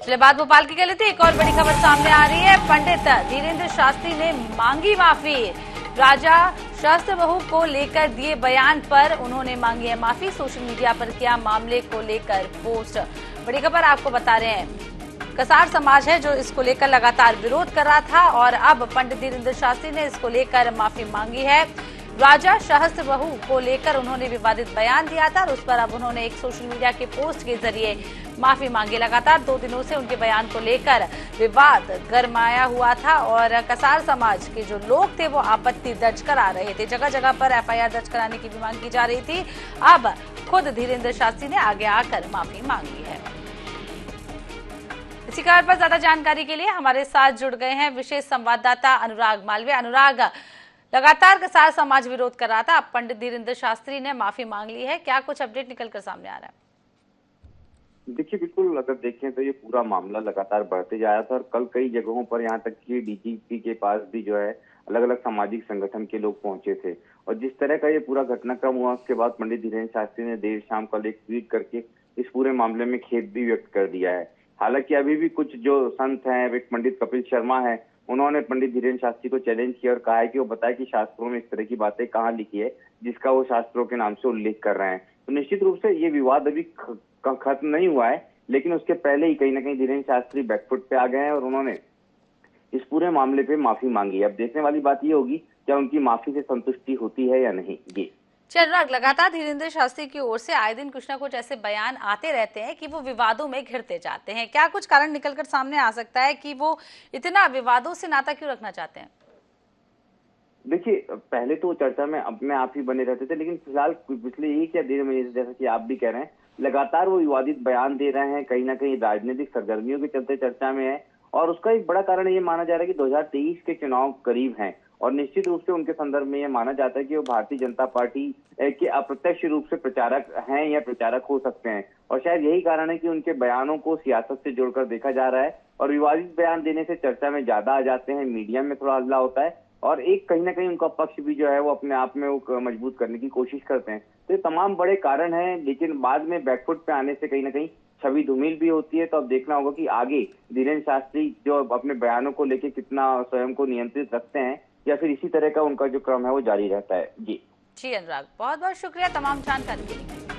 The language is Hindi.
चलिए बात भोपाल की कर लेते हैं। एक और बड़ी खबर सामने आ रही है। पंडित धीरेन्द्र शास्त्री ने मांगी माफी। राजा शास्त्र बहू को लेकर दिए बयान पर उन्होंने मांगी है माफी। सोशल मीडिया पर किया मामले को लेकर पोस्ट। बड़ी खबर आपको बता रहे हैं। कसार समाज है जो इसको लेकर लगातार विरोध कर रहा था और अब पंडित धीरेन्द्र शास्त्री ने इसको लेकर माफी मांगी है। राजा सहस्त्र बहू को लेकर उन्होंने विवादित बयान दिया था और उस पर अब उन्होंने एक सोशल मीडिया के पोस्ट के जरिए माफी मांगी। लगातार 2 दिनों से उनके बयान को लेकर विवाद गरमाया हुआ था और कसार समाज के जो लोग थे वो आपत्ति दर्ज करा रहे थे। जगह जगह पर एफआईआर दर्ज कराने की भी मांग की जा रही थी। अब खुद धीरेन्द्र शास्त्री ने आगे आकर माफी मांगी है। इसी खबर पर ज्यादा जानकारी के लिए हमारे साथ जुड़ गए हैं विशेष संवाददाता अनुराग मालवीय। अनुराग, लगातार कसार समाज विरोध कर रहा था, अब पंडित धीरेन्द्र शास्त्री ने माफी मांग ली है, क्या कुछ अपडेट निकलकर सामने आ रहा है? देखिए, बिल्कुल अगर देखें तो ये पूरा मामला लगातार बढ़ते जा रहा था और कल कई जगहों पर यहाँ तक कि डीजीपी के पास भी जो है अलग अलग सामाजिक संगठन के लोग पहुंचे थे और जिस तरह का ये पूरा घटनाक्रम हुआ उसके बाद पंडित धीरेन्द्र शास्त्री ने देर शाम कल एक ट्वीट करके इस पूरे मामले में खेद भी व्यक्त कर दिया है। हालांकि अभी भी कुछ जो संत हैं, एक पंडित कपिल शर्मा है, उन्होंने पंडित धीरेन्द्र शास्त्री को चैलेंज किया और कहा है कि वो बताए कि शास्त्रों में इस तरह की बातें कहाँ लिखी है जिसका वो शास्त्रों के नाम से उल्लेख कर रहे हैं। तो निश्चित रूप से ये विवाद अभी खत्म नहीं हुआ है, लेकिन उसके पहले ही कहीं ना कहीं धीरेन्द्र शास्त्री बैकफुट पे आ गए हैं और उन्होंने इस पूरे मामले पे माफी मांगी है। अब देखने वाली बात ये होगी क्या उनकी माफी से संतुष्टि होती है या नहीं। ये अनुराग, लगातार धीरेन्द्र शास्त्री की ओर से आए दिन कुछ ना कुछ ऐसे बयान आते रहते हैं कि वो विवादों में घिरते जाते हैं। क्या कुछ कारण निकलकर सामने आ सकता है कि वो इतना विवादों से नाता क्यों रखना चाहते हैं? देखिए, पहले तो चर्चा में अपने आप ही बने रहते थे, लेकिन फिलहाल पिछले 1 या 1.5 महीने से, जैसा कि आप भी कह रहे हैं, लगातार वो विवादित बयान दे रहे हैं। कहीं ना कहीं राजनीतिक सरगर्मियों के चलते चर्चा में है और उसका एक बड़ा कारण ये माना जा रहा है कि 2023 के चुनाव करीब हैं और निश्चित रूप से उनके संदर्भ में यह माना जाता है कि वो भारतीय जनता पार्टी के अप्रत्यक्ष रूप से प्रचारक हैं या प्रचारक हो सकते हैं और शायद यही कारण है कि उनके बयानों को सियासत से जोड़कर देखा जा रहा है और विवादित बयान देने से चर्चा में ज्यादा आ जाते हैं, मीडिया में थोड़ा हल्ला होता है और एक कहीं ना कहीं उनका पक्ष भी जो है वो अपने आप में वो मजबूत करने की कोशिश करते हैं। तो ये तमाम बड़े कारण हैं, लेकिन बाद में बैकफुट पे आने से कहीं ना कहीं छवि धूमिल भी होती है। तो अब देखना होगा कि आगे धीरेन्द्र शास्त्री जो अपने बयानों को लेकर कितना स्वयं को नियंत्रित रखते हैं या फिर इसी तरह का उनका जो क्रम है वो जारी रहता है। जी अनुराग, बहुत बहुत शुक्रिया तमाम जानकारी के लिए।